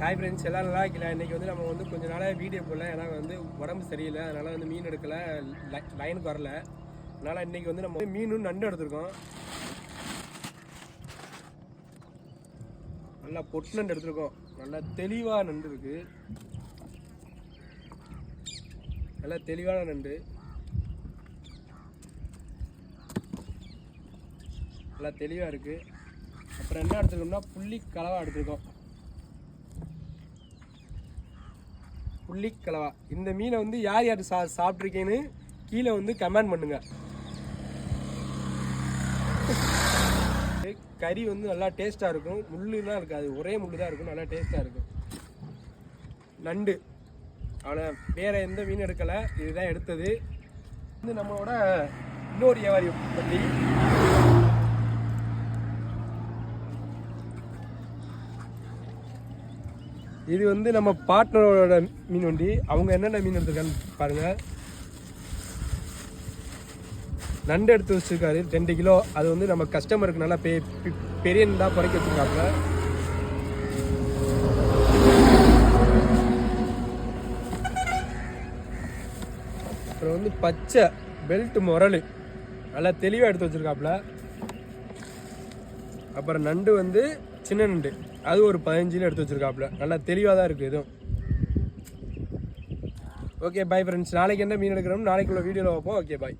Hi friends, எல்லாம் நல்லா இருக்கல. இன்றைக்கி வந்து நம்ம வந்து கொஞ்சம் நாளாக வீடியோ போடல. ஏன்னா வந்து உடம்பு சரியில்லை, அதனால் வந்து மீன் எடுக்கலை, லைனுக்கு வரல. அதனால் இன்றைக்கி வந்து நம்ம மீனும் நண்டு எடுத்துருக்கோம். நல்லா பொட்டு நண்டு எடுத்துருக்கோம். நல்லா தெளிவாக நண்டு இருக்குது, நல்லா தெளிவான நண்டு, நல்லா தெளிவாக இருக்குது. அப்புறம் என்ன எடுத்துருக்கோம்னா புள்ளி கலவா எடுத்துருக்கோம். புள்ளிக்கலவா. இந்த மீனை வந்து யார் யார் சாப்பிட்ருக்கேன்னு கீழே வந்து கமெண்ட் பண்ணுங்க. கறி வந்து நல்லா டேஸ்ட்டாக இருக்கும், முள்ளுலாம் இருக்காது, ஒரே முள்ளு தான் இருக்கும், நல்லா டேஸ்ட்டாக இருக்கும். நண்டு அவ்வளோ, வேறு எந்த மீன் எடுக்கலை, இதுதான் எடுத்தது. வந்து நம்மளோட இன்னொரு வியாபாரி பற்றி இது வந்து நம்ம பார்ட்னரோட மீன் வண்டி. அவங்க என்னென்ன மீன் எடுத்துருக்கான்னு பாருங்கள். நண்டு எடுத்து வச்சுருக்காரு 2 கிலோ. அது வந்து நம்ம கஸ்டமருக்கு நல்லா பெரிய நண்டாக குறைக்க வச்சுருக்காப்புல. அப்புறம் வந்து பச்சை பெல்ட் முரல் நல்லா தெளிவாக எடுத்து வச்சுருக்காப்புல. அப்புறம் நண்டு வந்து சின்ன நண்டு, அது ஒரு 15 எடுத்து வச்சுருக்காப்புல. நல்லா தெளிவாக தான் இருக்குது இதுவும். ஓகே பாய் ஃப்ரெண்ட்ஸ், நாளைக்கு என்ன மீன் எடுக்கிறோம் நாளைக்குள்ள வீடியோவில் வைப்போம். Okay bye.